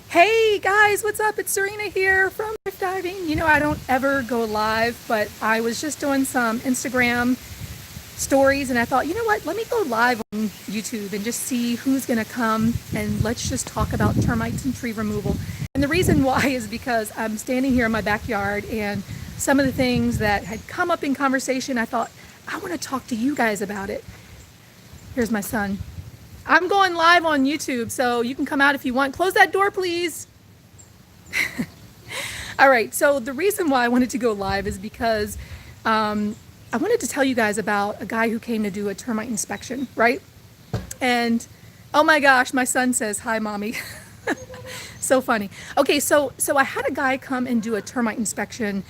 Hey guys, what's up? It's Serena here from Thrift Diving. You know, I don't ever go live, but I was just doing some Instagram stories and I thought, you know what, let me go live on YouTube and just see who's gonna come and let's just talk about termites and tree removal. And the reason why is because I'm standing here in my backyard and some of the things that had come up in conversation, I thought, I wanna talk to you guys about it. Here's my son. I'm going live on YouTube, so you can come out if you want. Close that door, please. All right, so the reason why I wanted to go live is because I wanted to tell you guys about a guy who came to do a termite inspection, right? And oh my gosh, my son says, hi, mommy. So funny. Okay, so I had a guy come and do a termite inspection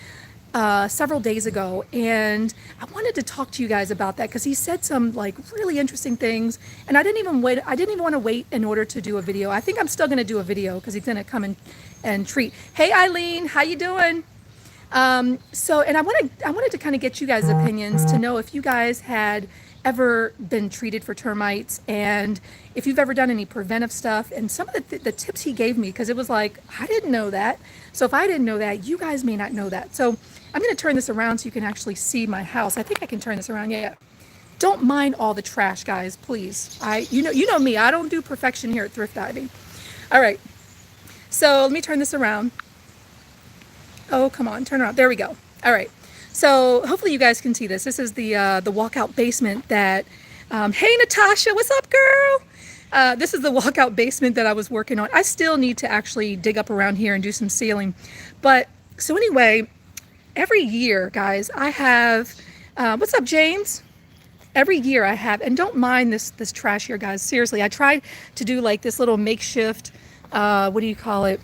several days ago, and I wanted to talk to you guys about that because he said some like really interesting things, and I didn't even want to wait in order to do a video. I think I'm still going to do a video because he's going to come and treat. Hey Eileen, how you doing? And I wanted to kind of get you guys' opinions to know if you guys had ever been treated for termites and if you've ever done any preventive stuff, and some of the tips he gave me, because it was like, I didn't know that. So if I didn't know that, you guys may not know that. So I'm going to turn this around so you can actually see my house. I think I can turn this around. Yeah. Don't mind all the trash, guys, please. You know me. I don't do perfection here at Thrift Diving. All right. So let me turn this around. Oh, come on, turn around. There we go. All right. So hopefully you guys can see this. This is the walkout basement that, hey Natasha, what's up, girl? This is the walkout basement that I was working on. I still need to actually dig up around here and do some sealing. But so anyway, every year, guys, I have, what's up, James? Every year I have, and don't mind this trash here, guys. Seriously, I tried to do like this little makeshift, what do you call it?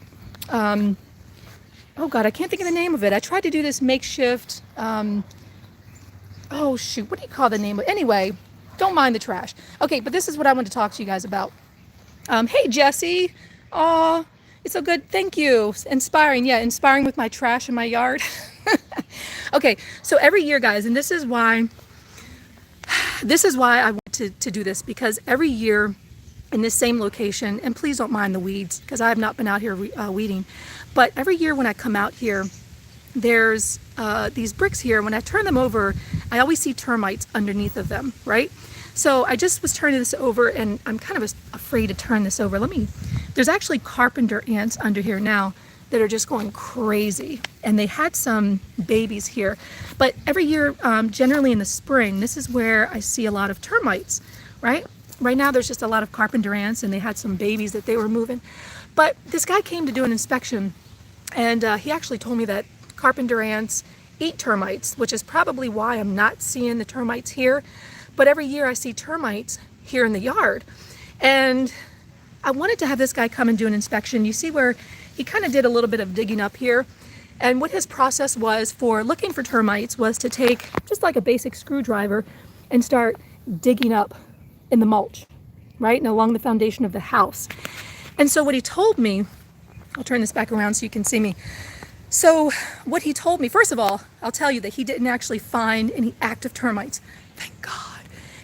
Oh God, I can't think of the name of it. I tried to do this makeshift, oh shoot, what do you call the name of it? Anyway, don't mind the trash. Okay, but this is what I want to talk to you guys about. Hey Jesse, oh, it's so good, thank you. Inspiring, yeah, inspiring with my trash in my yard. Okay, so every year, guys, and this is why I want to do this, because every year in this same location, and please don't mind the weeds because I have not been out here weeding, but every year when I come out here, there's these bricks here. When I turn them over, I always see termites underneath of them, right? So I just was turning this over, and I'm kind of afraid to turn this over. There's actually carpenter ants under here now that are just going crazy, and they had some babies here. But every year, generally in the spring, this is where I see a lot of termites, right? Right now there's just a lot of carpenter ants, and they had some babies that they were moving. But this guy came to do an inspection, and he actually told me that carpenter ants eat termites, which is probably why I'm not seeing the termites here. But every year I see termites here in the yard. And I wanted to have this guy come and do an inspection. You see where he kind of did a little bit of digging up here. And what his process was for looking for termites was to take just like a basic screwdriver and start digging up in the mulch, right? And along the foundation of the house. And so what he told me, I'll turn this back around so you can see me. So what he told me, first of all, I'll tell you that he didn't actually find any active termites. Thank God.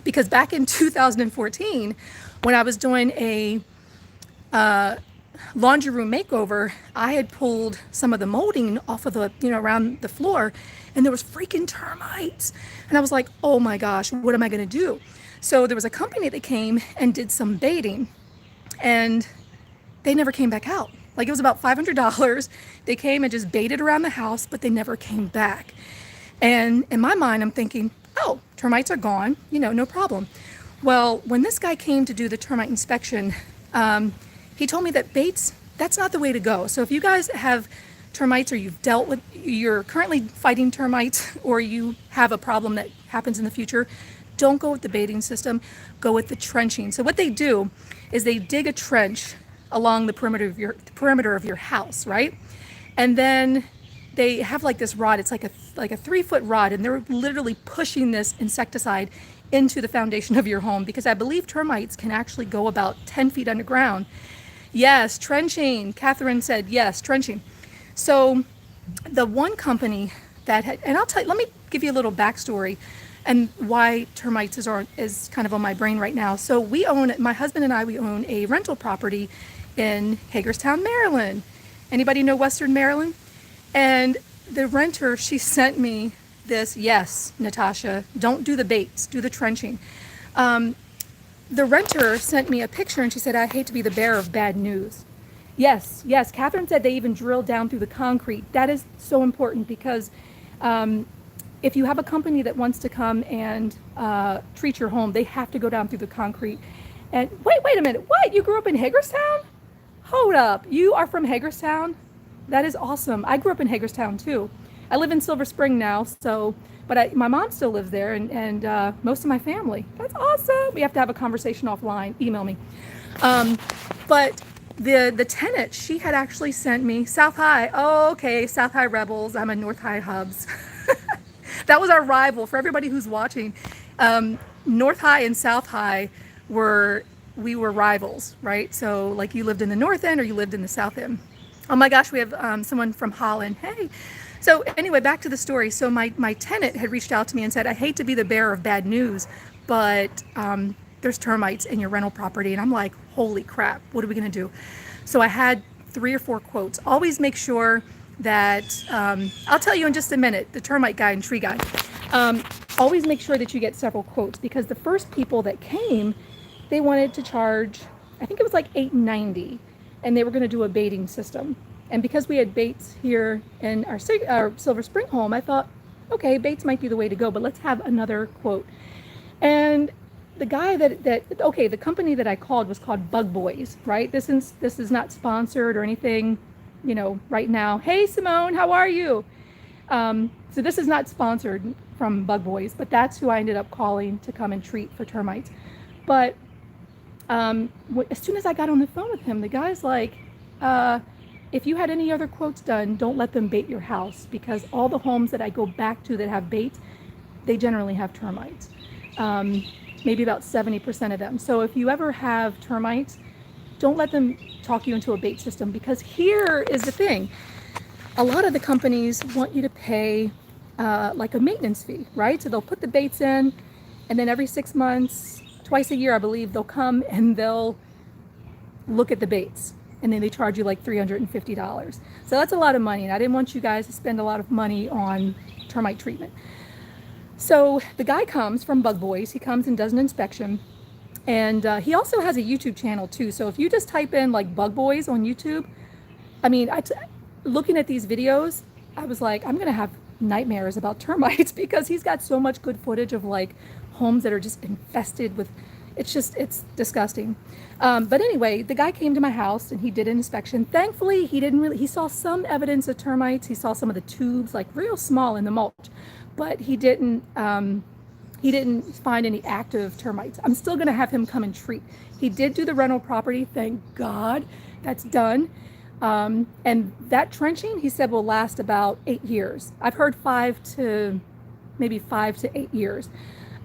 Because back in 2014, when I was doing a laundry room makeover, I had pulled some of the molding off of the, around the floor, and there was freaking termites. And I was like, oh my gosh, what am I going to do? So there was a company that came and did some baiting, and they never came back out. Like, it was about $500. They came and just baited around the house, but they never came back. And in my mind, I'm thinking, oh, termites are gone, no problem. Well, when this guy came to do the termite inspection, he told me that baits, that's not the way to go. So if you guys have termites, or you're currently fighting termites, or you have a problem that happens in the future, don't go with the baiting system, go with the trenching. So what they do is they dig a trench along the perimeter of your house, right? And then they have like this rod, it's like a 3-foot rod, and they're literally pushing this insecticide into the foundation of your home, because I believe termites can actually go about 10 feet underground. Yes, trenching. Catherine said yes, trenching. So the one company that had, and let me give you a little backstory and why termites is kind of on my brain right now. So my husband and I, we own a rental property in Hagerstown, Maryland. Anybody know Western Maryland? And the renter, she sent me this. Yes, Natasha, don't do the baits, do the trenching. The renter sent me a picture and she said, I hate to be the bearer of bad news. Yes, yes. Catherine said they even drilled down through the concrete. That is so important because if you have a company that wants to come and treat your home, they have to go down through the concrete. And wait a minute. What? You grew up in Hagerstown? Hold up. You are from Hagerstown? That is awesome. I grew up in Hagerstown too. I live in Silver Spring now, but my mom still lives there and most of my family. That's awesome. We have to have a conversation offline. Email me. But the tenant, she had actually sent me South High. Oh, okay. South High Rebels. I'm a North High Hubs. That was our rival for everybody who's watching. North High and South High we were rivals, right? So like you lived in the North End or you lived in the South End. Oh my gosh, we have someone from Holland. Hey. So anyway, back to the story. So my tenant had reached out to me and said, I hate to be the bearer of bad news, but there's termites in your rental property. And I'm like, holy crap, what are we going to do? So I had 3 or 4 quotes. Always make sure that, I'll tell you in just a minute, the termite guy and tree guy. Always make sure that you get several quotes because the first people that came, they wanted to charge, I think it was like $8.90, and they were going to do a baiting system. And because we had baits here in our Silver Spring home, I thought, okay, baits might be the way to go, but let's have another quote. And the guy the company that I called was called Bug Boys, right? This is not sponsored or anything, right now. Hey, Simone, how are you? So this is not sponsored from Bug Boys, but that's who I ended up calling to come and treat for termites. But as soon as I got on the phone with him, the guy's like, if you had any other quotes done, don't let them bait your house because all the homes that I go back to that have baits, they generally have termites. Maybe about 70% of them. So if you ever have termites, don't let them talk you into a bait system because here is the thing. A lot of the companies want you to pay like a maintenance fee, right? So they'll put the baits in and then every 6 months, twice a year, I believe, they'll come and they'll look at the baits. And then they charge you like $350. So that's a lot of money. And I didn't want you guys to spend a lot of money on termite treatment. So the guy comes from Bug Boys. He comes and does an inspection. And he also has a YouTube channel too. So if you just type in like Bug Boys on YouTube, I mean, looking at these videos, I was like, I'm going to have nightmares about termites because he's got so much good footage of like homes that are just infested with, it's disgusting. But anyway, the guy came to my house and he did an inspection. Thankfully, he saw some evidence of termites. He saw some of the tubes, like real small in the mulch, but he didn't find any active termites. I'm still gonna have him come and treat. He did do the rental property, thank God, that's done. And that trenching, he said, will last about 8 years. I've heard 5 to 8 years.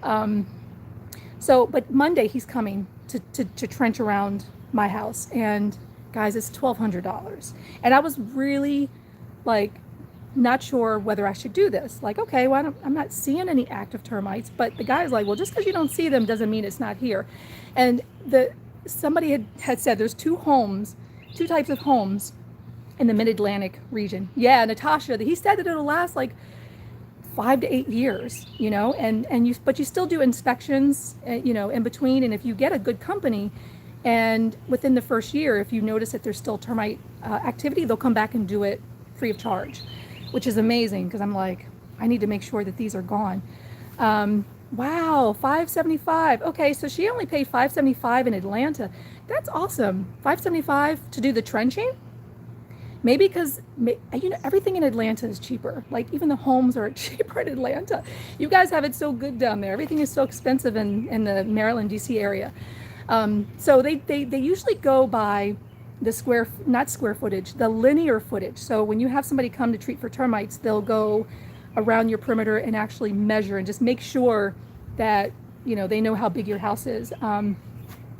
But Monday he's coming to trench around my house, and guys, it's $1,200. And I was really like not sure whether I should do this. Like, okay, well, I'm not seeing any active termites, but the guy's like, well, just because you don't see them doesn't mean it's not here. And somebody had said there's 2 types of homes in the Mid-Atlantic region. Yeah, Natasha, he said that it'll last like 5 to 8 years, but you still do inspections, in between. And if you get a good company and within the first year, if you notice that there's still termite activity, they'll come back and do it free of charge, which is amazing because I'm like, I need to make sure that these are gone. Wow, $575. Okay, so she only paid $575 in Atlanta. That's awesome. $575 to do the trenching? Maybe because, everything in Atlanta is cheaper. Like even the homes are cheaper in Atlanta. You guys have it so good down there. Everything is so expensive in the Maryland, DC area. So they usually go by the not square footage, the linear footage. So when you have somebody come to treat for termites, they'll go around your perimeter and actually measure and just make sure that, they know how big your house is. And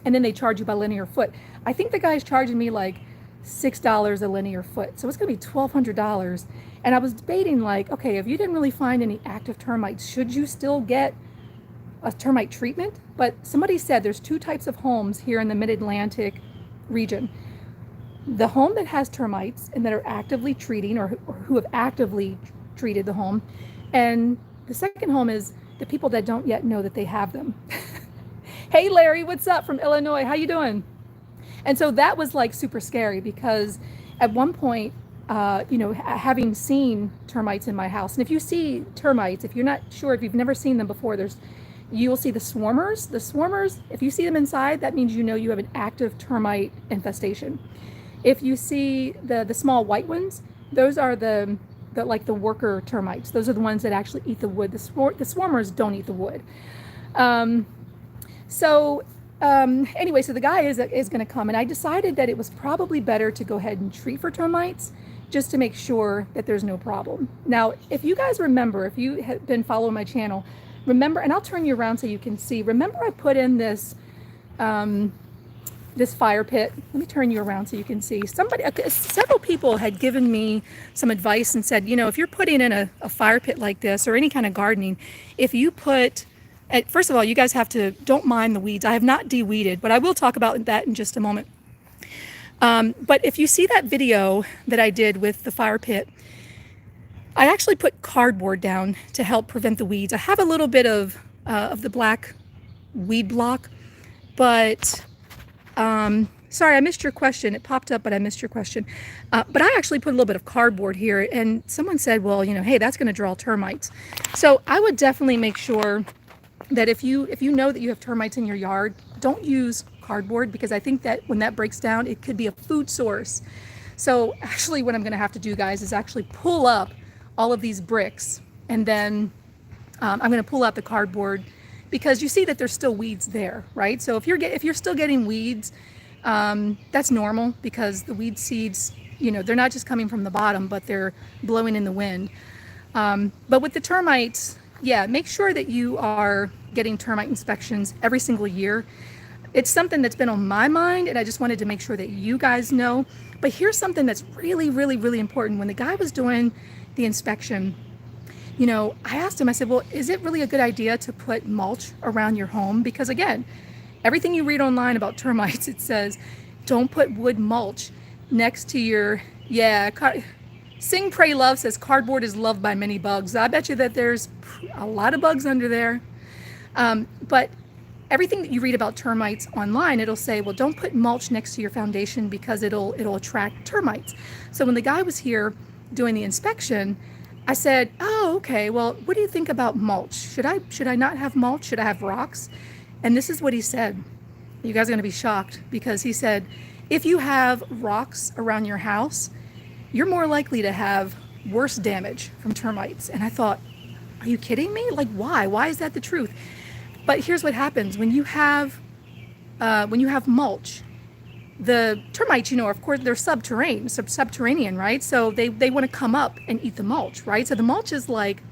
then they charge you by linear foot. I think the guy's charging me like $6 a linear foot. So it's going to be $1,200. And I was debating like, okay, if you didn't really find any active termites, should you still get a termite treatment? But somebody said there's 2 types of homes here in the Mid-Atlantic region. the home that has termites and that are actively treating or who have actively treated the home. And the second home is the people that don't yet know that they have them. Hey, Larry, what's up from Illinois? How you doing? And so that was like super scary because at one point, having seen termites in my house, and if you see termites, if you're not sure, if you've never seen them before, you will see the swarmers. The swarmers, if you see them inside, that means you know you have an active termite infestation. If you see the small white ones, those are the worker termites. Those are the ones that actually eat the wood. The swarmers don't eat the wood. Anyway, so the guy is going to come, and I decided that it was probably better to go ahead and treat for termites just to make sure that there's no problem. Now, if you guys remember, if you have been following my channel, remember, and I'll turn you around so you can see, remember I put in this fire pit. Let me turn you around so you can see. Several people had given me some advice and said, if you're putting in a fire pit like this or any kind of gardening, if you put, first of all, you guys don't mind the weeds. I have not de-weeded, but I will talk about that in just a moment. But if you see that video that I did with the fire pit, I actually put cardboard down to help prevent the weeds. I have a little bit of the black weed block, but sorry, I missed your question. It popped up, but I missed your question. But I actually put a little bit of cardboard here, and someone said, well, hey, that's going to draw termites. So I would definitely make sure that if you know that you have termites in your yard, don't use cardboard, because I think that when that breaks down, it could be a food source. So actually what I'm going to have to do, guys, is actually pull up all of these bricks, and then I'm going to pull out the cardboard, because you see that there's still weeds there, right? So if you're still getting weeds, that's normal, because the weed seeds, they're not just coming from the bottom, but they're blowing in the wind. But with the termites, yeah, make sure that you are getting termite inspections every single year. It's something that's been on my mind, and I just wanted to make sure that you guys know. But here's something that's really, really, really important. When the guy was doing the inspection, I asked him, I said, well, is it really a good idea to put mulch around your home? Because again, everything you read online about termites, it says, don't put wood mulch next to your, Sing, Pray, Love says cardboard is loved by many bugs. I bet you that there's a lot of bugs under there. But everything that you read about termites online, it'll say, well, don't put mulch next to your foundation because it'll attract termites. So when the guy was here doing the inspection, I said, oh, okay, well, what do you think about mulch? Should I not have mulch? Should I have rocks? And this is what he said. You guys are going to be shocked, because he said, if you have rocks around your house, you're more likely to have worse damage from termites. And I thought, are you kidding me? Like, why? Why is that the truth? But here's what happens when you have mulch. The termites, of course, they're subterranean, right? So they want to come up and eat the mulch, right? So the mulch is like,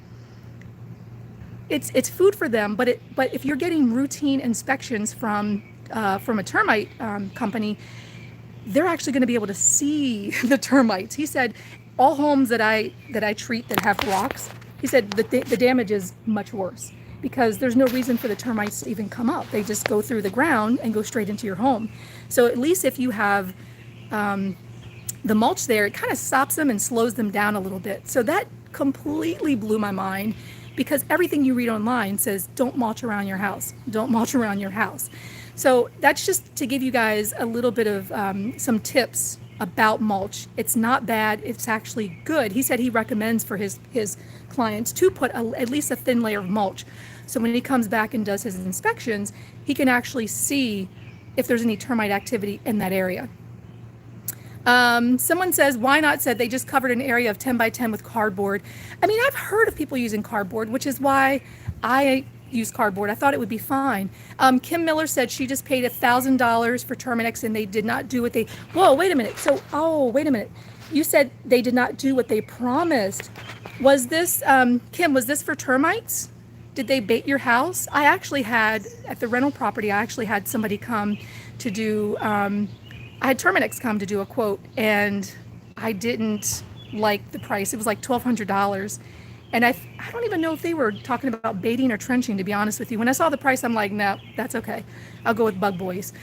it's food for them. But if you're getting routine inspections from a termite company, they're actually going to be able to see the termites. He said, all homes that I treat that have rocks, he said that the damage is much worse, because there's no reason for the termites to even come up. They just go through the ground and go straight into your home. So at least if you have the mulch there, it kind of stops them and slows them down a little bit. So that completely blew my mind, because everything you read online says, don't mulch around your house. Don't mulch around your house. So that's just to give you guys a little bit of some tips about mulch. It's not bad. It's actually good. He said he recommends for his clients to put at least a thin layer of mulch. So when he comes back and does his inspections, he can actually see if there's any termite activity in that area. Someone says, why not? Said they just covered an area of 10 by 10 with cardboard. I mean, I've heard of people using cardboard, which is why I use cardboard. I thought it would be fine. Kim Miller said she just paid $1,000 for Termites and they did not do what they, whoa, wait a minute. Wait a minute. You said they did not do what they promised. Was this, Kim, was this for termites? Did they bait your house? I actually had, at the rental property, I actually had somebody come to do, I had Termites come to do a quote, and I didn't like the price. It was like $1,200. And I don't even know if they were talking about baiting or trenching, to be honest with you. When I saw the price, I'm like, no, that's okay. I'll go with bug boys.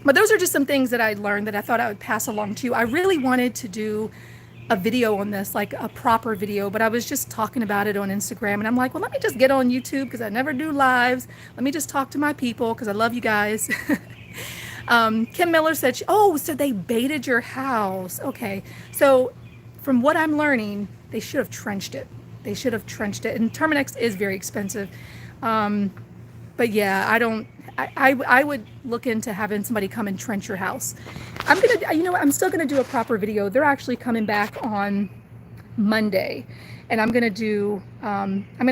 But those are just some things that I learned that I thought I would pass along to you. I really wanted to do a video on this, like a proper video, but I was just talking about it on Instagram, and I'm like, well, let me just get on YouTube because I never do lives. Let me just talk to my people because I love you guys. Kim Miller said, oh, so they baited your house. Okay. So from what I'm learning, they should have trenched it. They should have trenched it. And Termites is very expensive. But yeah, I would look into having somebody come and trench your house. I'm still gonna do a proper video. They're actually coming back on Monday, and I'm gonna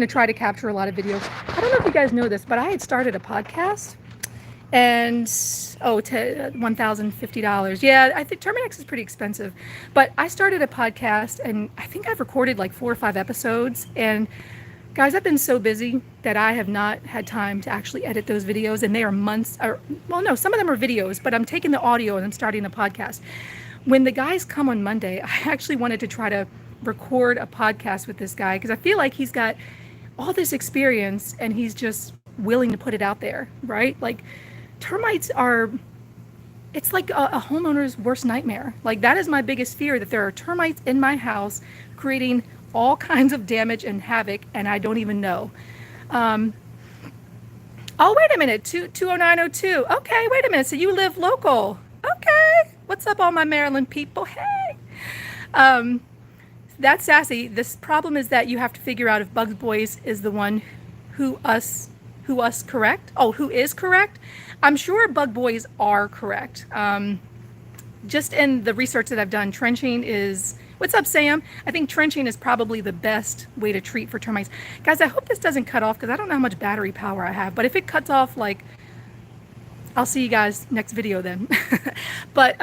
try to capture a lot of videos. I don't know if you guys know this, but I had started a podcast, and $1,050. Yeah, I think Termites is pretty expensive, but I started a podcast, and I think I've recorded like 4 or 5 episodes, and guys, I've been so busy that I have not had time to actually edit those videos, and they are months, no, some of them are videos, but I'm taking the audio and I'm starting a podcast. When the guys come on Monday, I actually wanted to try to record a podcast with this guy because I feel like he's got all this experience and he's just willing to put it out there, right? Like, termites it's like a homeowner's worst nightmare. Like, that is my biggest fear, that there are termites in my house creating all kinds of damage and havoc, and I don't even know. Oh, wait a minute, 20902. Okay, wait a minute, so you live local. Okay, what's up, all my Maryland people? Hey. That's sassy. This problem is that you have to figure out if Bugs Boys is the one who is correct. I'm sure Bug Boys are correct. Just in the research that I've done, trenching is... What's up, Sam? I think trenching is probably the best way to treat for termites. Guys, I hope this doesn't cut off because I don't know how much battery power I have. But if it cuts off, like, I'll see you guys next video then. But,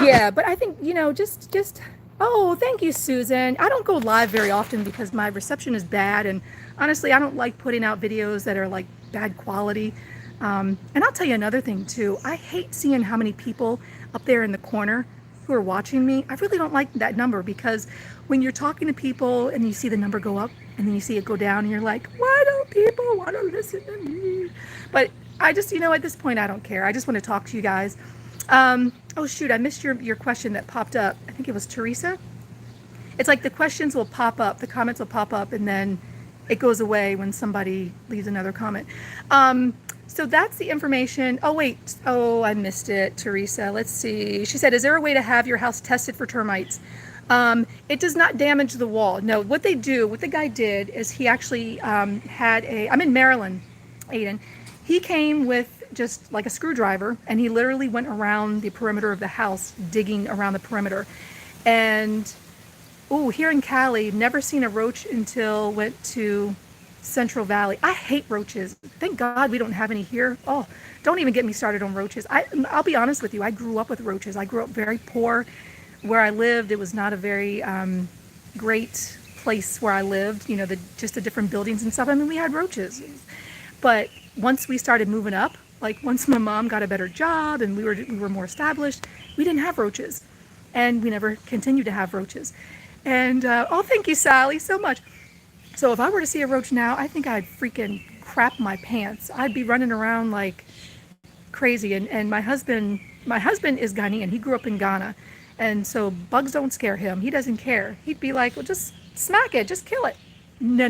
yeah, but I think, just, oh, thank you, Susan. I don't go live very often because my reception is bad. And honestly, I don't like putting out videos that are, like, bad quality. And I'll tell you another thing, too. I hate seeing how many people up there in the corner who are watching me. I really don't like that number because when you're talking to people and you see the number go up and then you see it go down and you're like, why don't people want to listen to me? But I just, at this point, I don't care. I just want to talk to you guys. Oh shoot, I missed your question that popped up. I think it was Teresa. It's like the questions will pop up, the comments will pop up, and then it goes away when somebody leaves another comment. So that's the information. Oh, wait. Oh, I missed it, Teresa. Let's see. She said, is there a way to have your house tested for termites? It does not damage the wall. No, what the guy did is he actually I'm in Maryland, Aiden. He came with just like a screwdriver, and he literally went around the perimeter of the house, digging around the perimeter. And, here in Cali, never seen a roach until went to Central Valley. I hate roaches. Thank God we don't have any here. Oh, don't even get me started on roaches. I'll be honest with you. I grew up with roaches. I grew up very poor. Where I lived, it was not a very great place where I lived. Just the different buildings and stuff. I mean, we had roaches. But once we started moving up, like once my mom got a better job and we were more established, we didn't have roaches. And we never continued to have roaches. And, thank you, Sally, so much. So if I were to see a roach now, I think I'd freaking crap my pants. I'd be running around like crazy. And my husband is Ghanaian. He grew up in Ghana. And so bugs don't scare him. He doesn't care. He'd be like, well, just smack it. Just kill it. No.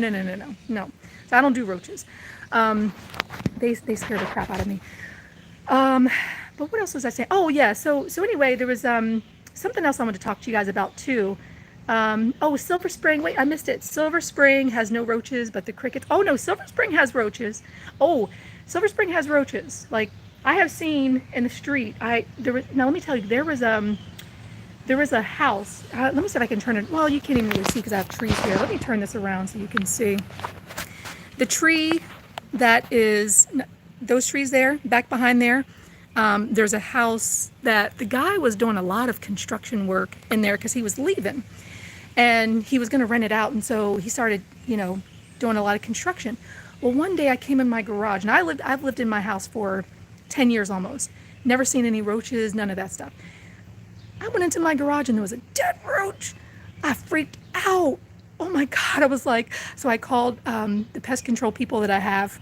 So I don't do roaches. They scare the crap out of me. But what else was I saying? Oh, yeah. So anyway, there was something else I wanted to talk to you guys about, too. Silver Spring. Wait, I missed it. Silver Spring has no roaches, but the crickets. Oh no, Silver Spring has roaches. Oh, Silver Spring has roaches. Like I have seen in the street. Now let me tell you, there was a house. Let me see if I can turn it. Well, you can't even really see because I have trees here. Let me turn this around so you can see. The tree that is those trees there, back behind there. There's a house that the guy was doing a lot of construction work in there because he was leaving. And he was going to rent it out, and so he started, doing a lot of construction. Well, one day I came in my garage, and I've lived in my house for 10 years almost. Never seen any roaches, none of that stuff. I went into my garage, and there was a dead roach. I freaked out. Oh my God, I was like, so I called the pest control people that I have.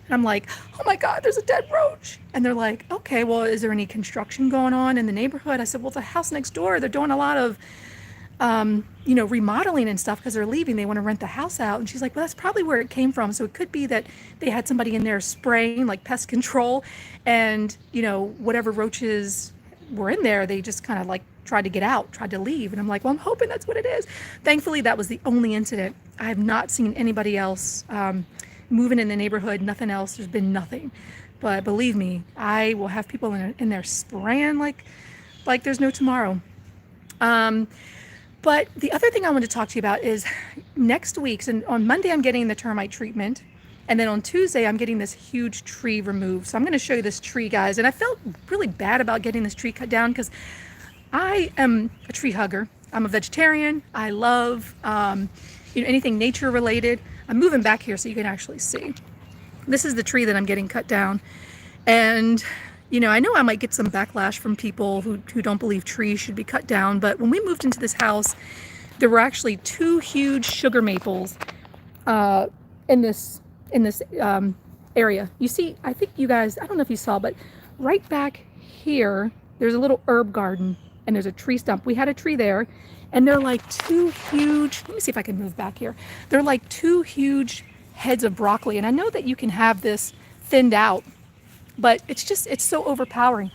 And I'm like, oh my God, there's a dead roach. And they're like, okay, well, is there any construction going on in the neighborhood? I said, well, the house next door, they're doing a lot of, remodeling and stuff because they're leaving. They want to rent the house out. And she's like, well, that's probably where it came from. So it could be that they had somebody in there spraying like pest control, and, whatever roaches were in there, they just kind of like tried to get out, tried to leave. And I'm like, well, I'm hoping that's what it is. Thankfully, that was the only incident. I have not seen anybody else moving in the neighborhood, nothing else. There's been nothing. But believe me, I will have people in there spraying like there's no tomorrow. But the other thing I want to talk to you about is next week. So on Monday, I'm getting the termite treatment. And then on Tuesday, I'm getting this huge tree removed. So I'm going to show you this tree, guys. And I felt really bad about getting this tree cut down because I am a tree hugger. I'm a vegetarian. I love anything nature related. I'm moving back here so you can actually see. This is the tree that I'm getting cut down. And I know I might get some backlash from people who don't believe trees should be cut down, but when we moved into this house, there were actually 2 huge sugar maples in this area. You see, I think you guys, I don't know if you saw, but right back here, there's a little herb garden and there's a tree stump. We had a tree there, and they're like 2 huge, let me see if I can move back here. They're like 2 huge heads of broccoli, and I know that you can have this thinned out, but it's so overpowering.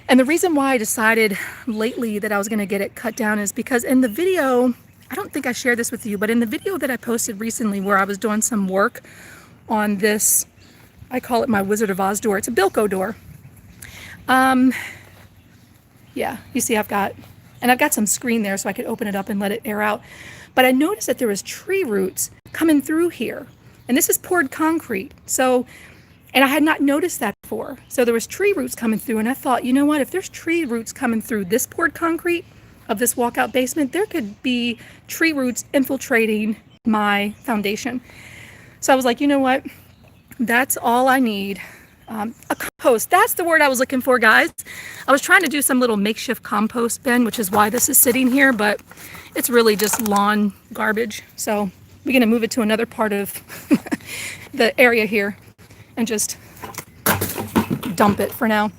And the reason why I decided lately that I was going to get it cut down is because in the video, I don't think I shared this with you, but in the video that I posted recently where I was doing some work on this, I call it my Wizard of Oz door. It's a Bilko door. Yeah, you see I've got some screen there so I could open it up and let it air out. But I noticed that there was tree roots coming through here. And this is poured concrete. And I had not noticed that before. So there was tree roots coming through, and I thought, you know what, if there's tree roots coming through this poured concrete of this walkout basement, there could be tree roots infiltrating my foundation. So I was like, you know what, that's all I need. A compost, that's the word I was looking for, guys. I was trying to do some little makeshift compost bin, which is why this is sitting here, but it's really just lawn garbage. So we're gonna move it to another part of the area here and just dump it for now.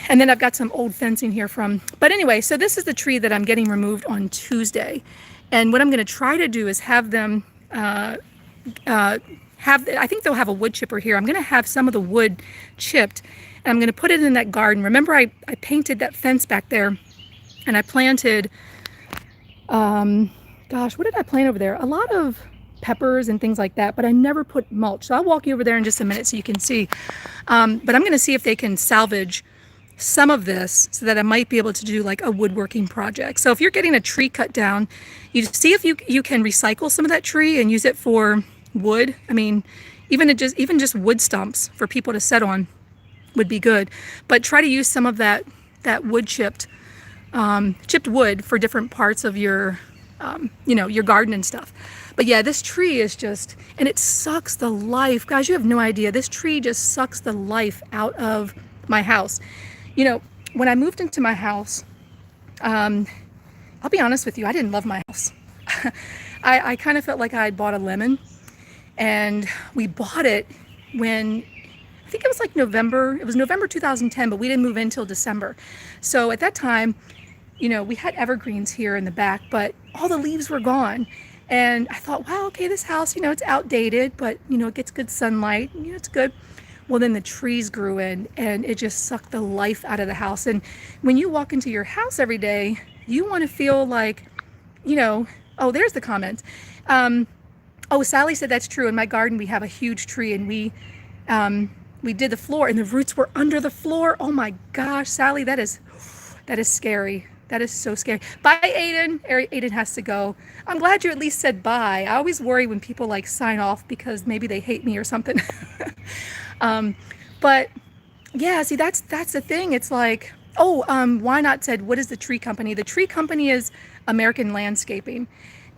And then I've got some old fencing here but anyway, so this is the tree that I'm getting removed on Tuesday. And what I'm going to try to do is have them, I think they'll have a wood chipper here. I'm going to have some of the wood chipped, and I'm going to put it in that garden. Remember, I painted that fence back there, and I planted, gosh, what did I plant over there? A lot of peppers and things like that, but I never put mulch. So I'll walk you over there in just a minute so you can see. But I'm going to see if they can salvage some of this so that I might be able to do like a woodworking project. So if you're getting a tree cut down, you see if you can recycle some of that tree and use it for wood. I mean, even just wood stumps for people to sit on would be good. But try to use some of that wood chipped wood for different parts of your your garden and stuff. But yeah, this tree is just, and it sucks the life. Guys, you have no idea. This tree just sucks the life out of my house. When I moved into my house, I'll be honest with you, I didn't love my house. I kind of felt like I had bought a lemon, and we bought it when, I think it was like November. It was November 2010, but we didn't move in until December. So at that time, we had evergreens here in the back, but all the leaves were gone. And I thought, wow, okay, this house, it's outdated, but, it gets good sunlight, it's good. Well, then the trees grew in, and it just sucked the life out of the house. And when you walk into your house every day, you want to feel like, oh, there's the comment. Oh, Sally said that's true. In my garden, we have a huge tree, and we did the floor, and the roots were under the floor. Oh my gosh, Sally, that is scary. That is so scary. Bye, Aiden. Aiden has to go. I'm glad you at least said bye. I always worry when people like sign off because maybe they hate me or something. But yeah, see, that's the thing. It's like, Why Not said, what is the tree company? The tree company is American Landscaping.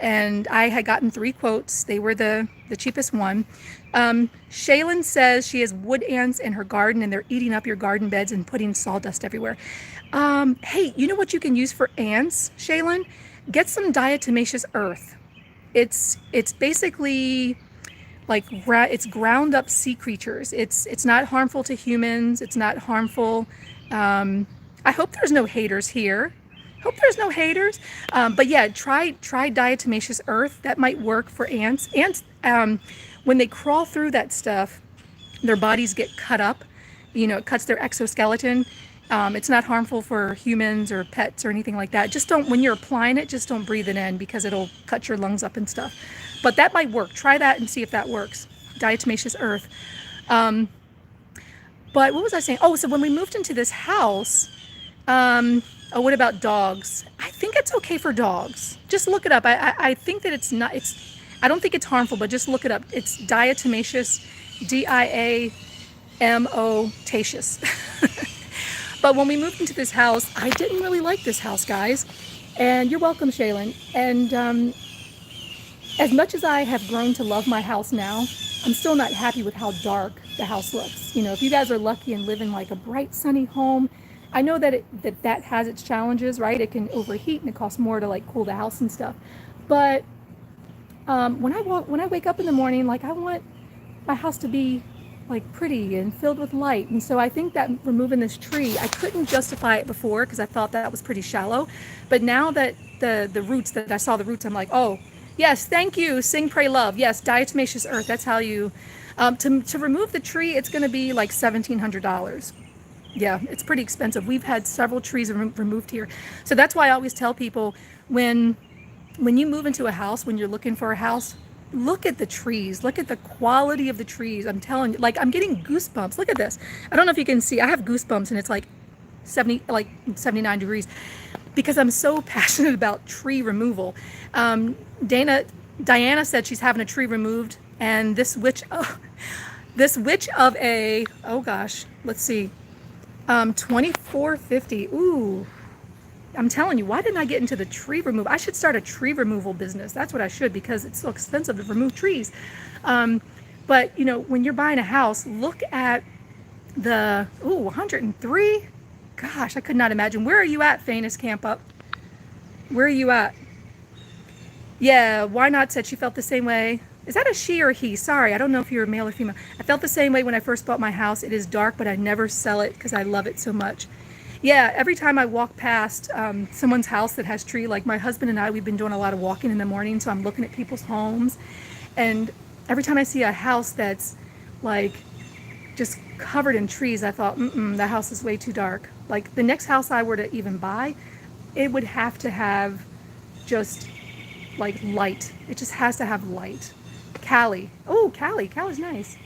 And I had gotten 3 quotes. They were the cheapest one. Shaylin says she has wood ants in her garden, and they're eating up your garden beds and putting sawdust everywhere. Hey, you know what you can use for ants, Shaylin? Get some diatomaceous earth. It's basically like it's ground up sea creatures. It's not harmful to humans. It's not harmful. I hope there's no haters here. Hope there's no haters. But yeah, try diatomaceous earth. That might work for ants. Ants, when they crawl through that stuff, their bodies get cut up. It cuts their exoskeleton. It's not harmful for humans or pets or anything like that. Just don't, when you're applying it, just don't breathe it in because it'll cut your lungs up and stuff. But that might work. Try that and see if that works. Diatomaceous earth. But what was I saying? Oh, so when we moved into this house, what about dogs? I think it's okay for dogs. Just look it up. I think that it's not, I don't think it's harmful, but just look it up. It's diatomaceous, diamotaceous. But when we moved into this house, I didn't really like this house, guys. And you're welcome, Shaylin. And as much as I have grown to love my house now, I'm still not happy with how dark the house looks. If you guys are lucky and live in like a bright, sunny home, I know that that has its challenges, right? It can overheat and it costs more to like cool the house and stuff. But when I wake up in the morning, like I want my house to be like pretty and filled with light. And so I think that removing this tree, I couldn't justify it before because I thought that was pretty shallow. But now that the roots, that I saw the roots, I'm like, oh, yes, thank you. Sing, pray, love. Yes, diatomaceous earth. That's how you, to remove the tree, it's going to be like $1,700. Yeah, it's pretty expensive. We've had several trees removed here. So that's why I always tell people when you move into a house, when you're looking for a house, look at the trees, look at the quality of the trees. I'm telling you, like I'm getting goosebumps. Look at this. I don't know if you can see, I have goosebumps and it's like 79 degrees because I'm so passionate about tree removal. Diana said she's having a tree removed, and this witch of a, oh gosh, let's see, 2450. Ooh, I'm telling you, why didn't I get into the tree removal? I should start a tree removal business. That's what I should, because it's so expensive to remove trees. But when you're buying a house, look at the 103. Gosh, I could not imagine. Where are you at, Famous Camp Up? Where are you at? Yeah, Why Not said she felt the same way. Is that a she or a he? Sorry, I don't know if you're male or female. I felt the same way when I first bought my house. It is dark, but I never sell it because I love it so much. Yeah, every time I walk past someone's house that has tree, like my husband and I, we've been doing a lot of walking in the morning, so I'm looking at people's homes. And every time I see a house that's like just covered in trees, I thought, the house is way too dark. Like the next house I were to even buy, it would have to have just like light. It just has to have light. Cali. Oh, Cali's nice.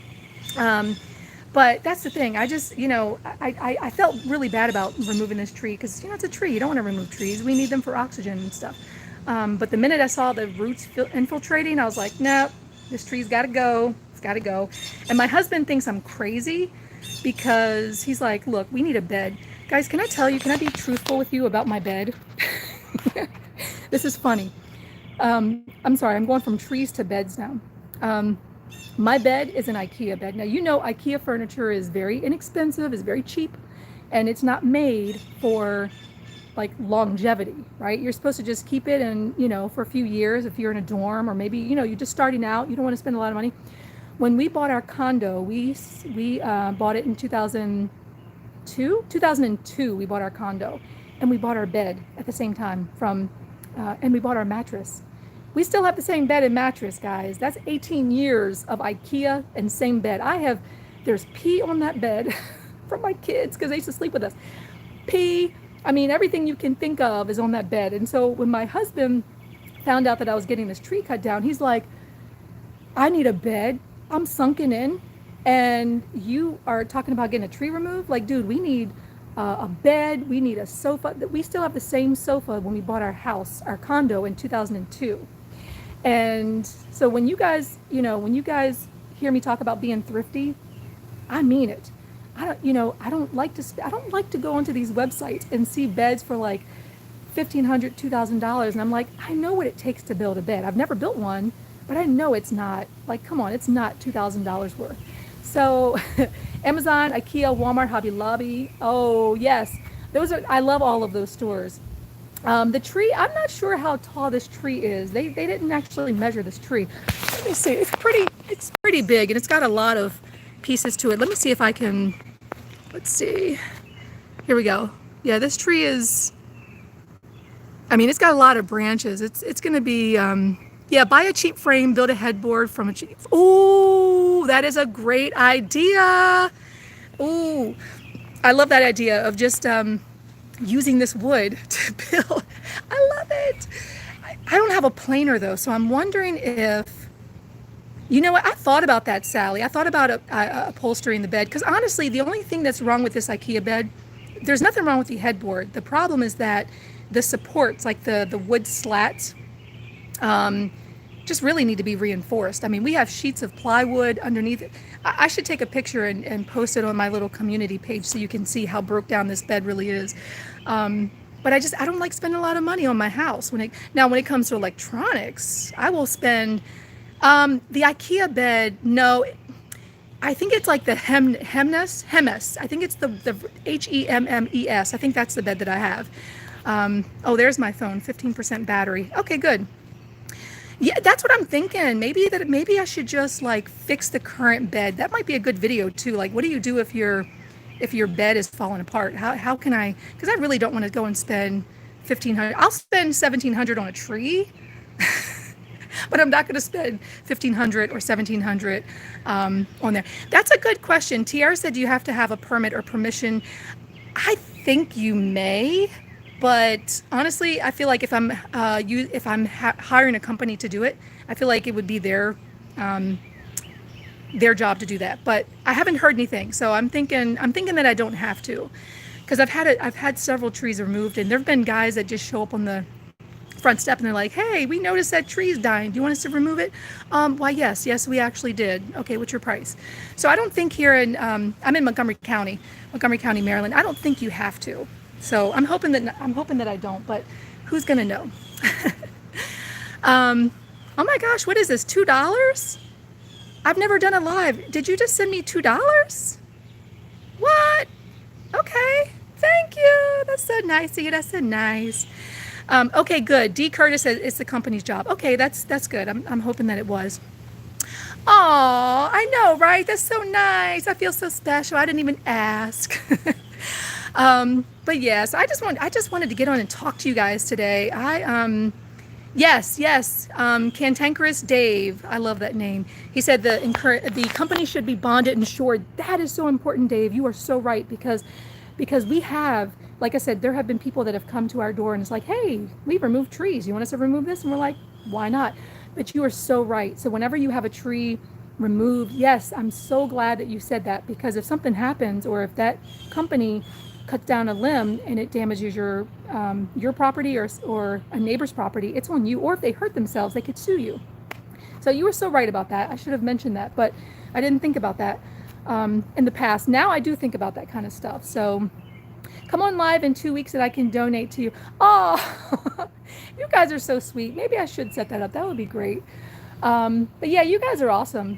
But that's the thing. I just, I felt really bad about removing this tree because, it's a tree. You don't want to remove trees. We need them for oxygen and stuff. But the minute I saw the roots infiltrating, I was like, nope, this tree's got to go. It's got to go. And my husband thinks I'm crazy because he's like, look, we need a bed. Guys, can I be truthful with you about my bed? This is funny. I'm sorry, I'm going from trees to beds now. My bed is an IKEA bed. Now, IKEA furniture is very inexpensive, is very cheap, and it's not made for like longevity, right? You're supposed to just keep it and, for a few years if you're in a dorm, or maybe, you're just starting out, you don't want to spend a lot of money. When we bought our condo, we bought it in 2002, we bought our condo, and we bought our bed at the same time and we bought our mattress. We still have the same bed and mattress, guys. That's 18 years of IKEA and same bed. There's pee on that bed from my kids because they used to sleep with us. Pee, everything you can think of is on that bed. And so when my husband found out that I was getting this tree cut down, he's like, I need a bed. I'm sunken in. And you are talking about getting a tree removed? Like, dude, we need a bed. We need a sofa. We still have the same sofa when we bought our house, our condo in 2002. And so when you guys hear me talk about being thrifty, I mean it. I don't like to go onto these websites and see beds for like $1,500, $2,000. And I'm like, I know what it takes to build a bed. I've never built one, but I know it's not like, come on, it's not $2,000 worth. So Amazon, IKEA, Walmart, Hobby Lobby. Oh yes. I love all of those stores. The tree, I'm not sure how tall this tree is. They didn't actually measure this tree. Let me see. It's pretty big, and it's got a lot of pieces to it. Let me see if I can, let's see. Here we go. Yeah, this tree is, I mean, it's got a lot of branches. It's going to be, yeah, buy a cheap frame, build a headboard from a cheap, ooh, that is a great idea. Ooh, I love that idea of just, using this wood to build. I love it. I don't have a planer though, so I'm wondering if, you know what, I thought about that, Sally. I thought about upholstering the bed, because honestly, the only thing that's wrong with this IKEA bed, there's nothing wrong with the headboard. The problem is that the supports, like the wood slats, just really need to be reinforced. I mean, we have sheets of plywood underneath it. I should take a picture and post it on my little community page so you can see how broke down this bed really is. But I don't like spending a lot of money on my house. When it comes to electronics, I will spend, the IKEA bed, no, I think it's like the Hemmes. I think it's the HEMMES. I think that's the bed that I have. Oh, there's my phone, 15% battery. Okay, good. Yeah, that's what I'm thinking. Maybe I should just like fix the current bed. That might be a good video too. Like, what do you do if your bed is falling apart? How can I? Because I really don't want to go and spend 1,500. I'll spend 1,700 on a tree, but I'm not going to spend 1,500 or 1,700 on there. That's a good question. Tiara said, do you have to have a permit or permission? I think you may. But honestly, I feel like if I'm hiring a company to do it, I feel like it would be their job to do that. But I haven't heard anything, so I'm thinking that I don't have to, because I've had several trees removed, and there've been guys that just show up on the front step and they're like, "Hey, we noticed that tree's dying. Do you want us to remove it?" Why, yes, we actually did. Okay, what's your price? So I don't think here in I'm in Montgomery County, Maryland. I don't think you have to. So I'm hoping that I don't, but who's gonna know? Oh my gosh, what is this? $2? I've never done a live. Did you just send me $2? What? Okay, thank you. That's so nice of you. That's so nice. Okay, good. D. Curtis says it's the company's job. Okay, that's good. I'm hoping that it was. Oh, I know, right? That's so nice. I feel so special. I didn't even ask. But yes, I just wanted to get on and talk to you guys today. Yes, Cantankerous Dave. I love that name. He said the company should be bonded and insured. That is so important, Dave. You are so right, because we have, like I said, there have been people that have come to our door and it's like, hey, we've removed trees. You want us to remove this? And we're like, why not? But you are so right. So whenever you have a tree removed, yes, I'm so glad that you said that, because if something happens, or if that company cuts down a limb and it damages your property or a neighbor's property, it's on you. Or if they hurt themselves, they could sue you. So you were so right about that. I should have mentioned that, but I didn't think about that in the past. Now I do think about that kind of stuff. So come on live in 2 weeks and I can donate to you. Oh, you guys are so sweet. Maybe I should set that up. That would be great. But yeah, you guys are awesome.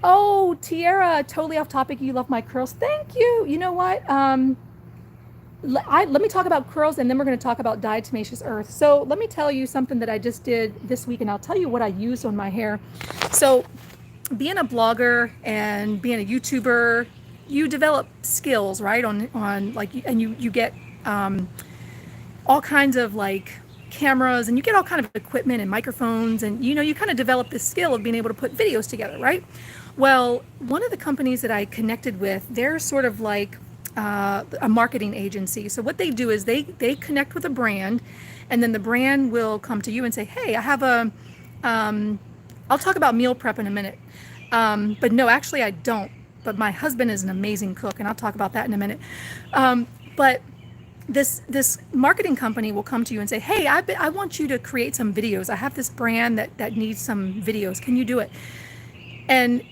Oh, Tiara, totally off topic. You love my curls. Thank you. You know what? Let me talk about curls, and then we're going to talk about diatomaceous earth. So let me tell you something that I just did this week, and I'll tell you what I used on my hair. So being a blogger and being a YouTuber, you develop skills, right? On like, and you get all kinds of like cameras, and you get all kind of equipment and microphones, and you kind of develop this skill of being able to put videos together, right? Well, one of the companies that I connected with, they're sort of like a marketing agency. So what they do is they connect with a brand, and then the brand will come to you and say, hey, I have I'll talk about meal prep in a minute. But no, actually I don't. But my husband is an amazing cook, and I'll talk about that in a minute. But this marketing company will come to you and say, hey, I want you to create some videos. I have this brand that needs some videos. Can you do it? And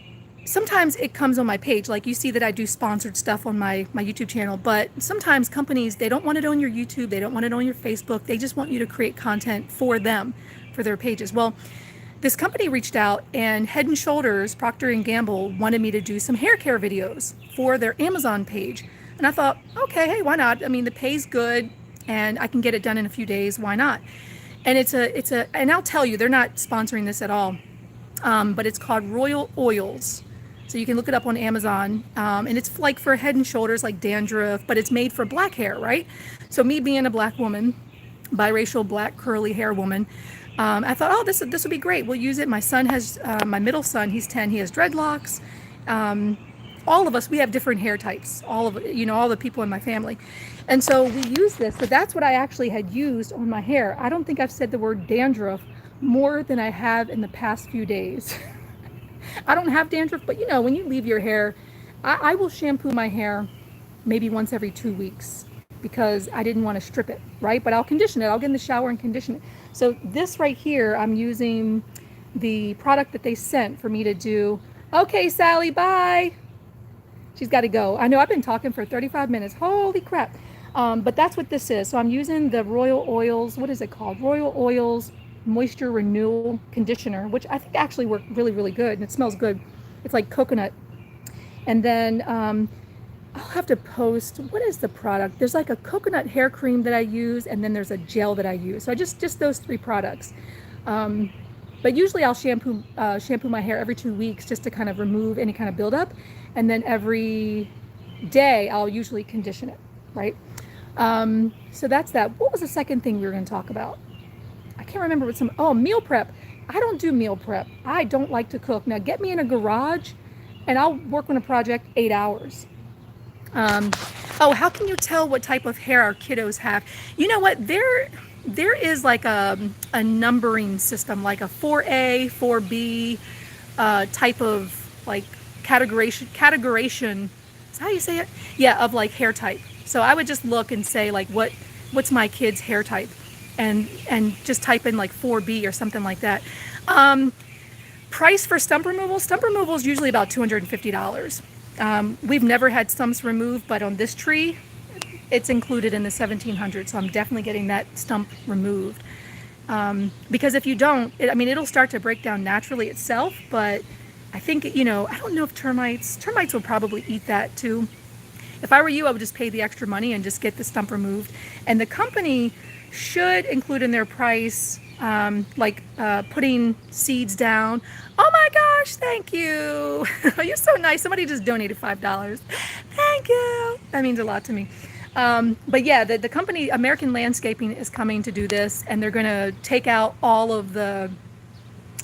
sometimes it comes on my page, like you see that I do sponsored stuff on my YouTube channel, but sometimes companies, they don't want it on your YouTube, they don't want it on your Facebook, they just want you to create content for them, for their pages. Well, this company reached out, and Head and Shoulders, Procter & Gamble, wanted me to do some hair care videos for their Amazon page. And I thought, okay, hey, why not? I mean, the pay's good. and I can get it done in a few days. Why not? And and I'll tell you, they're not sponsoring this at all, but it's called Royal Oils. So you can look it up on Amazon, and it's like for head and shoulders, like dandruff, but it's made for black hair, right? So me being a black woman, biracial black curly hair woman, I thought, oh, this would be great. We'll use it. My son has, my middle son, he's 10. He has dreadlocks. All of us, we have different hair types. All the people in my family, and so we use this. So that's what I actually had used on my hair. I don't think I've said the word dandruff more than I have in the past few days. I don't have dandruff, but when you leave your hair, I will shampoo my hair maybe once every 2 weeks because I didn't want to strip it, right? But I'll condition it. I'll get in the shower and condition it. So this right here, I'm using the product that they sent for me to do. Okay, Sally, bye. She's got to go. I know I've been talking for 35 minutes. Holy crap. But that's what this is. So I'm using the Royal Oils. What is it called? Royal Oils Moisture Renewal Conditioner, which I think actually worked really, really good. And it smells good. It's like coconut. And then I'll have to post, what is the product? There's like a coconut hair cream that I use, and then there's a gel that I use. So I just those 3 products. But usually I'll shampoo my hair every 2 weeks just to kind of remove any kind of buildup. And then every day I'll usually condition it, right? So that's that. What was the second thing we were going to talk about? I can't remember meal prep. I don't do meal prep. I don't like to cook. Now get me in a garage and I'll work on a project 8 hours. How can you tell what type of hair our kiddos have? You know what? There is like a numbering system, like a 4A, 4B type of like categorization. Is that how you say it? Yeah, of like hair type. So I would just look and say like what's my kid's hair type, and just type in like 4B or something like that. Price for stump removal. Stump removal is usually about $250. We've never had stumps removed, but on this tree, it's included in the 1700. So I'm definitely getting that stump removed. Because if you don't, it'll start to break down naturally itself, but I think, I don't know if termites will probably eat that too. If I were you, I would just pay the extra money and just get the stump removed. And the company should include in their price, putting seeds down. Oh my gosh, thank you. You're so nice. Somebody just donated $5. Thank you. That means a lot to me. But yeah, the company, American Landscaping, is coming to do this, and they're going to take out all of the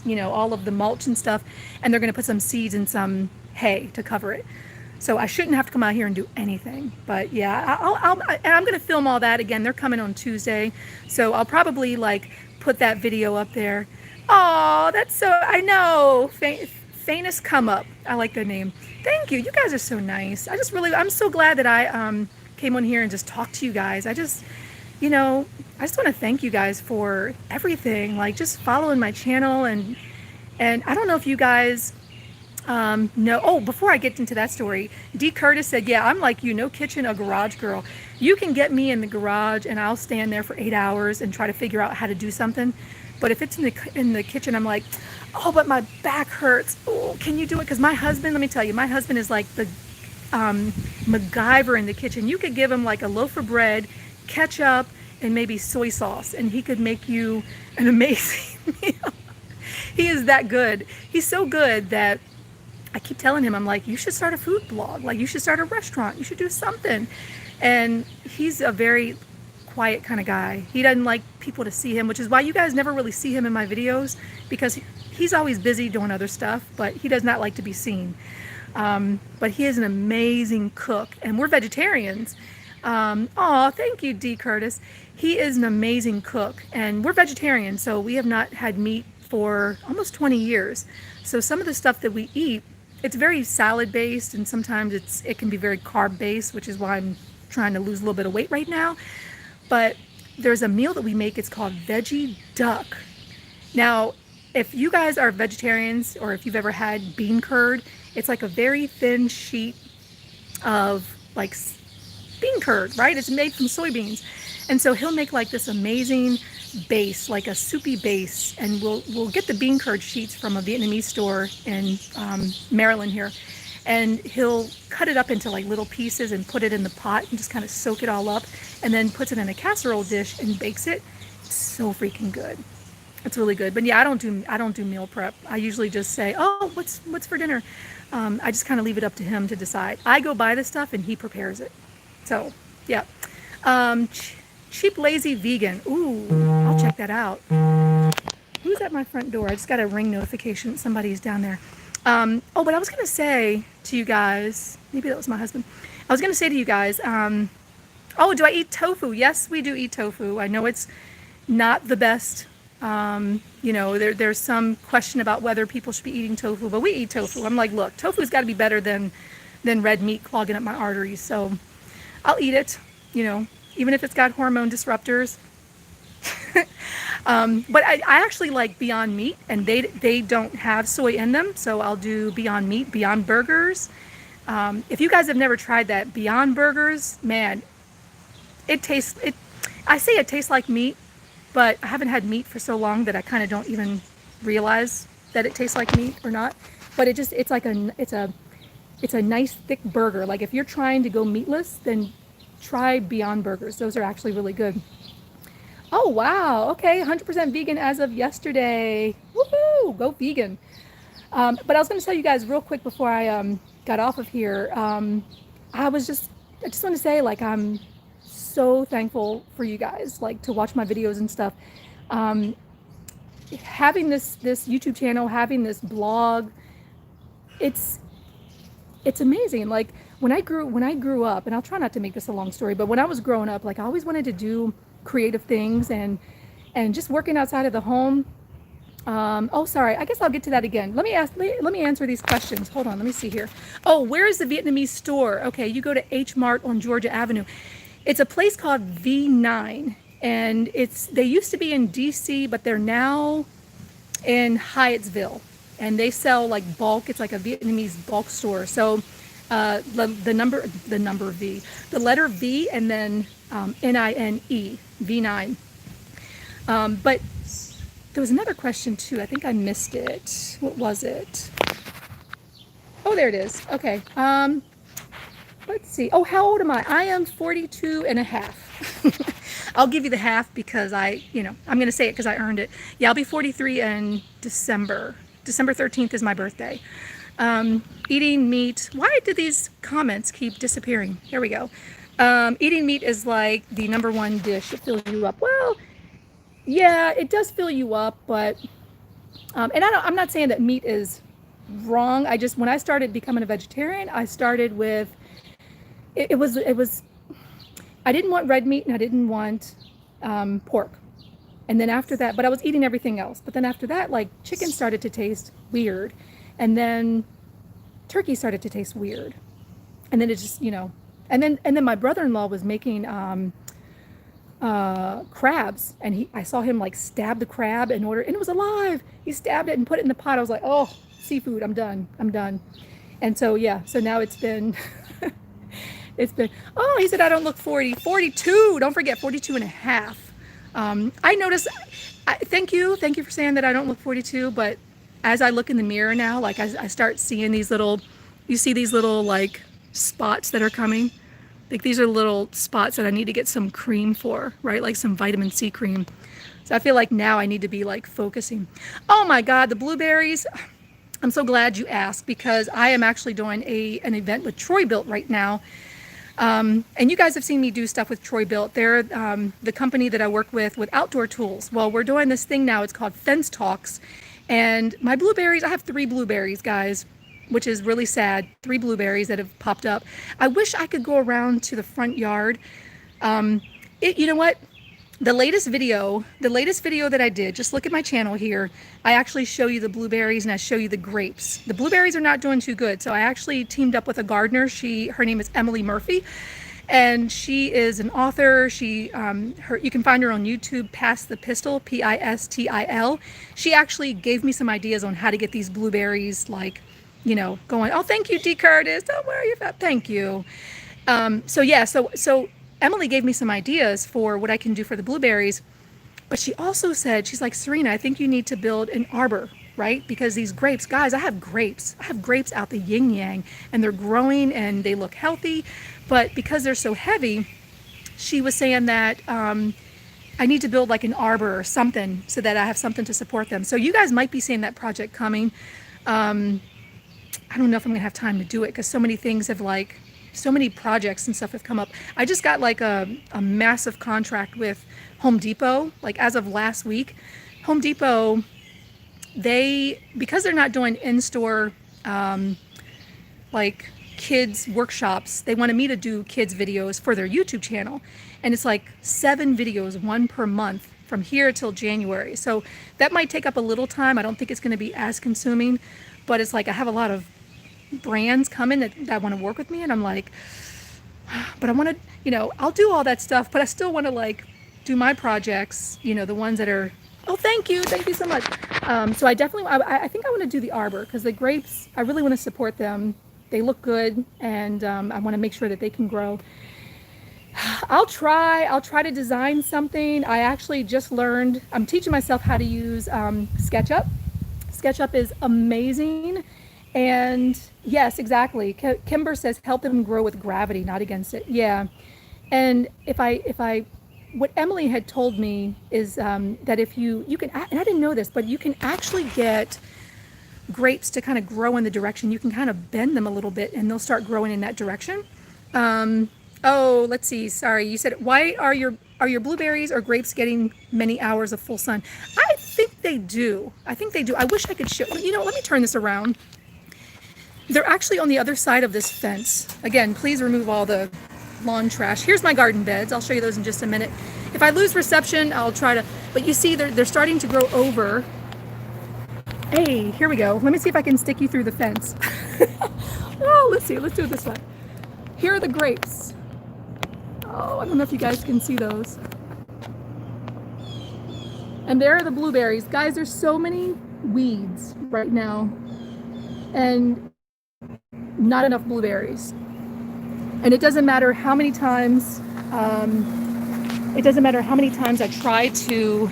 mulch and stuff, and they're going to put some seeds and some hay to cover it. So I shouldn't have to come out here and do anything. But yeah, I'm going to film all that again. They're coming on Tuesday, so I'll probably put that video up there. Oh, I know. Famous Come Up. I like that name. Thank you. You guys are so nice. I'm so glad that I came on here and just talked to you guys. I just want to thank you guys for everything. Just following my channel, and I don't know if you guys know. Oh, before I get into that story, D. Curtis said, yeah, I'm like you, no kitchen, a garage girl. You can get me in the garage and I'll stand there for 8 hours and try to figure out how to do something. But if it's in the kitchen, I'm like, oh, but my back hurts. Oh, can you do it? Because my husband, let me tell you, my husband is like the MacGyver in the kitchen. You could give him like a loaf of bread, ketchup, and maybe soy sauce, and he could make you an amazing meal. He is that good. He's so good that I keep telling him, I'm like, you should start a food blog. You should start a restaurant. You should do something. And he's a very quiet kind of guy. He doesn't like people to see him, which is why you guys never really see him in my videos, because he's always busy doing other stuff, but he does not like to be seen. But he is an amazing cook, and we're vegetarians. Thank you, D. Curtis. He is an amazing cook, and we're vegetarians, so we have not had meat for almost 20 years. So some of the stuff that we eat, it's very salad based, and sometimes it can be very carb based, which is why I'm trying to lose a little bit of weight right now. But there's a meal that we make, it's called veggie duck. Now, if you guys are vegetarians, or if you've ever had bean curd, it's like a very thin sheet of bean curd, right? It's made from soybeans. And so he'll make this amazing base, like a soupy base, and we'll get the bean curd sheets from a Vietnamese store in Maryland here, and he'll cut it up into like little pieces and put it in the pot and just kind of soak it all up, and then puts it in a casserole dish and bakes it. It's so freaking good. It's really good. But yeah, I don't do meal prep. I usually just say, oh, what's for dinner? I just kind of leave it up to him to decide. I go buy the stuff and he prepares it. So yeah. Cheap Lazy Vegan. Ooh, I'll check that out. Who's at my front door? I just got a ring notification. Somebody's down there. Oh, but I was going to say to you guys, maybe that was my husband. I was going to say to you guys, oh, do I eat tofu? Yes, we do eat tofu. I know it's not the best. You know, there's some question about whether people should be eating tofu, but we eat tofu. I'm like, look, tofu's got to be better than red meat clogging up my arteries. So I'll eat it, you know, even if it's got hormone disruptors. But I actually like Beyond Meat, and they don't have soy in them, so I'll do Beyond Meat, Beyond Burgers. If you guys have never tried that, Beyond Burgers, man, I say it tastes like meat, but I haven't had meat for so long that I kind of don't even realize that it tastes like meat or not. But it's a nice thick burger. Like if you're trying to go meatless, then try Beyond Burgers. Those are actually really good. Oh, wow. Okay, 100% vegan as of yesterday. Woohoo! Go vegan. But I was going to tell you guys real quick before I got off of here. I just want to say, like, I'm so thankful for you guys, like, to watch my videos and stuff. Having this YouTube channel, having this blog, it's amazing. Like, when I grew up, and I'll try not to make this a long story, but when I was growing up, like, I always wanted to do creative things and just working outside of the home. Oh, sorry. I guess I'll get to that again. Let me answer these questions. Hold on. Let me see here. Oh, where is the Vietnamese store? Okay, you go to H Mart on Georgia Avenue. It's a place called V9, and they used to be in DC, but they're now in Hyattsville, and they sell like bulk. It's like a Vietnamese bulk store. So the number V, the letter V, and then NINE, V9. But there was another question too. I think I missed it. What was it? Oh, there it is. Okay. Let's see. Oh, how old am I? I am 42 and a half. I'll give you the half because I'm going to say it because I earned it. Yeah, I'll be 43 in December. December 13th is my birthday. Eating meat. Why do these comments keep disappearing? Here we go. Eating meat is like the #1 dish that fills you up. Well, yeah, it does fill you up, but and I'm not saying that meat is wrong. When I started becoming a vegetarian, I started with it was I didn't want red meat and I didn't want pork. And then after that, but I was eating everything else. But then after that, like, chicken started to taste weird, and then turkey started to taste weird, and then it just, and then my brother-in-law was making crabs, and I saw him like stab the crab and it was alive. He stabbed it and put it in the pot. I was like, oh, seafood, I'm done. And so yeah, so now it's been oh, he said I don't look 40. 42, don't forget, 42 and a half. I noticed, thank you for saying that I don't look 42, but as I look in the mirror now, like I start seeing these little like spots that are coming. Like, these are little spots that I need to get some cream for, right? Like some vitamin C cream. So I feel like now I need to be like focusing. Oh my God, the blueberries. I'm so glad you asked, because I am actually doing an event with Troy Built right now. And you guys have seen me do stuff with Troy Built. They're the company that I work with outdoor tools. Well, we're doing this thing now. It's called Fence Talks. And my blueberries, I have 3 blueberries, guys, which is really sad. 3 blueberries that have popped up. I wish I could go around to the front yard. You know what? The latest video that I did, just look at my channel here. I actually show you the blueberries and I show you the grapes. The blueberries are not doing too good. So I actually teamed up with a gardener. Her name is Emily Murphy, and she is an author. You can find her on YouTube, Pass the Pistil, Pistil. She actually gave me some ideas on how to get these blueberries, like, going. Oh, thank you, D. Curtis. Don't worry about. Thank you. So Emily gave me some ideas for what I can do for the blueberries, but she also said, she's like, Serena, I think you need to build an arbor. right? Because these grapes, guys, I have grapes out the yin yang, and they're growing and they look healthy, but because they're so heavy, she was saying that I need to build like an arbor or something so that I have something to support them. So you guys might be seeing that project coming. I don't know if I'm gonna have time to do it because so many things have like, so many projects and stuff have come up. I just got like a massive contract with Home Depot, like as of last week. Home Depot, because they're not doing in-store like kids workshops, they wanted me to do kids videos for their YouTube channel. And it's like 7 videos, 1 per month from here till January. So that might take up a little time. I don't think it's gonna be as consuming, but it's like I have a lot of brands coming that want to work with me, and I'm like, but I want to, you know, I'll do all that stuff, but I still want to like do my projects, you know, the ones that are, oh, thank you so much. So I definitely, I think I want to do the arbor because the grapes, I really want to support them. They look good, and I want to make sure that they can grow. I'll try to design something. I actually just learned, I'm teaching myself how to use SketchUp. SketchUp is amazing. And yes, exactly. Kimber says help them grow with gravity, not against it. Yeah. And what Emily had told me is that if you can, and I didn't know this, but you can actually get grapes to kind of grow in the direction. You can kind of bend them a little bit and they'll start growing in that direction. Oh, let's see. Sorry. You said, why are your blueberries or grapes getting many hours of full sun? I think they do. I wish I could show, you know, let me turn this around. They're actually on the other side of this fence. Again, please remove all the lawn trash. Here's my garden beds. I'll show you those in just a minute. If I lose reception, I'll try to, but you see they're starting to grow over. Hey, here we go. Let me see if I can stick you through the fence. Oh, let's see. Let's do it this way. Here are the grapes. Oh, I don't know if you guys can see those. And there are the blueberries. Guys, there's so many weeds right now. And not enough blueberries. And it doesn't matter how many times I try to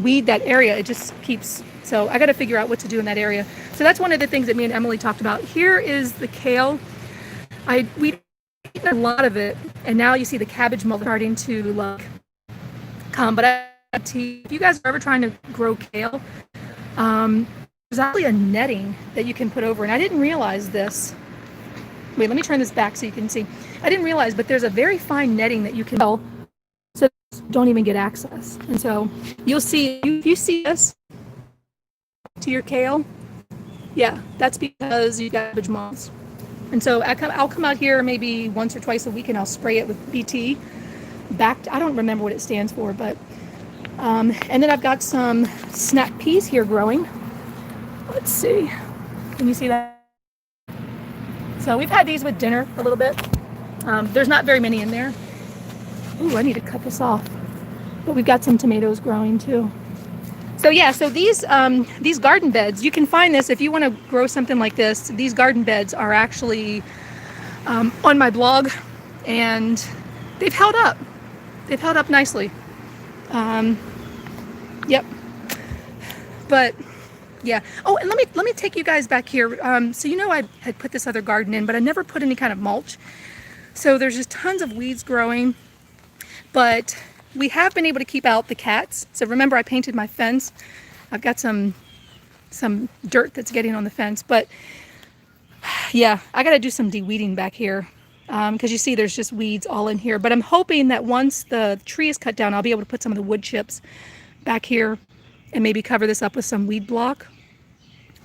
weed that area, it just keeps, so I got to figure out what to do in that area. So that's one of the things that me and Emily talked about. Here is the kale. We eaten a lot of it, and now you see the cabbage mold starting to like come. But if you guys are ever trying to grow kale, there's actually a netting that you can put over, and I didn't realize this. Wait, let me turn this back so you can see. I didn't realize, but there's a very fine netting that you can so don't even get access. And so you'll see, if you see this to your kale, yeah, that's because you got cabbage moths. And so I'll come out here maybe once or twice a week and I'll spray it with BT. I don't remember what it stands for, but and then I've got some snap peas here growing. Let's see. Can you see that? So we've had these with dinner a little bit. There's not very many in there. Ooh, I need to cut this off. But we've got some tomatoes growing too. So yeah, so these garden beds, you can find this if you want to grow something like this. These garden beds are actually on my blog, and they've held up. They've held up nicely. Yep. But yeah. Oh, and let me take you guys back here. So you know I had put this other garden in, but I never put any kind of mulch. So there's just tons of weeds growing, but we have been able to keep out the cats. So remember, I painted my fence. I've got some dirt that's getting on the fence, but yeah, I got to do some de-weeding back here because you see there's just weeds all in here. But I'm hoping that once the tree is cut down, I'll be able to put some of the wood chips back here and maybe cover this up with some weed block.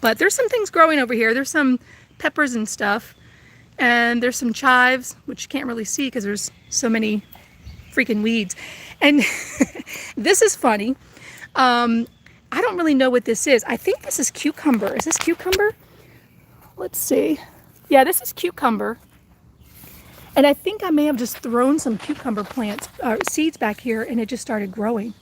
But there's some things growing over here. There's some peppers and stuff, and there's some chives, which you can't really see because there's so many freaking weeds. And this is funny. I don't really know what this is. I think this is cucumber. Is this cucumber? Let's see. Yeah, this is cucumber. And I think I may have just thrown some cucumber plants, seeds back here, and it just started growing.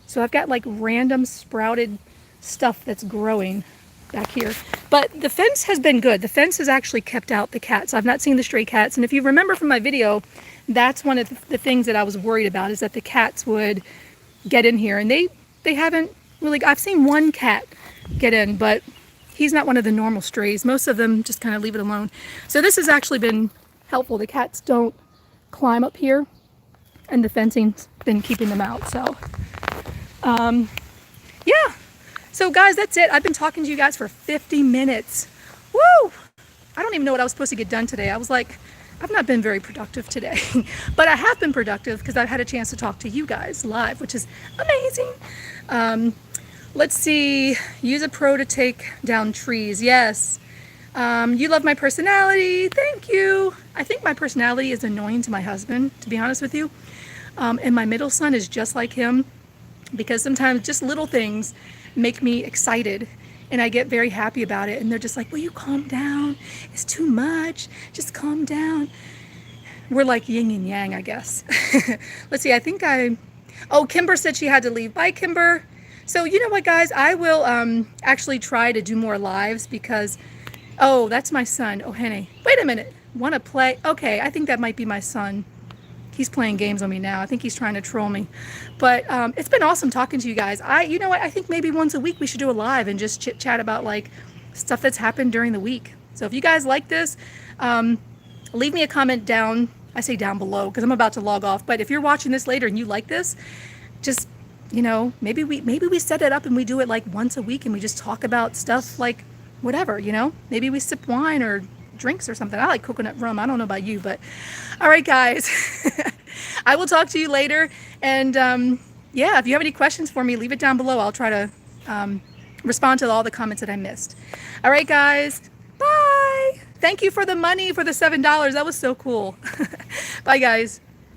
So I've got like random sprouted stuff that's growing back here. But the fence has been good. The fence has actually kept out the cats. I've not seen the stray cats. And if you remember from my video, that's one of the things that I was worried about, is that the cats would get in here. And they haven't really, I've seen one cat get in, but he's not one of the normal strays. Most of them just kind of leave it alone. So this has actually been helpful. The cats don't climb up here, and the fencing's been keeping them out. So, yeah. So guys, that's it. I've been talking to you guys for 50 minutes. Woo! I don't even know what I was supposed to get done today. I was like, I've not been very productive today, but I have been productive because I've had a chance to talk to you guys live, which is amazing. Let's see. Use a pro to take down trees. Yes. You love my personality. Thank you. I think my personality is annoying to my husband, to be honest with you. And my middle son is just like him, because sometimes just little things make me excited and I get very happy about it. And they're just like, will you calm down? It's too much. Just calm down. We're like yin and yang, I guess. Let's see. I think oh, Kimber said she had to leave. Bye, Kimber. So you know what, guys? I will actually try to do more lives because, oh, that's my son. Oh, Henny. Wait a minute. Want to play? Okay, I think that might be my son. He's playing games on me now. I think he's trying to troll me. But it's been awesome talking to you guys. You know what? I think maybe once a week we should do a live and just chit chat about like stuff that's happened during the week. So if you guys like this, leave me a comment down. I say down below because I'm about to log off. But if you're watching this later and you like this, just, you know, maybe we set it up and we do it like once a week and we just talk about stuff like whatever, you know. Maybe we sip wine or drinks or something. I like coconut rum. I don't know about you, but all right, guys. I will talk to you later. And yeah, if you have any questions for me, leave it down below. I'll try to respond to all the comments that I missed. All right, guys. Bye. Thank you for the money for the $7. That was so cool. Bye, guys.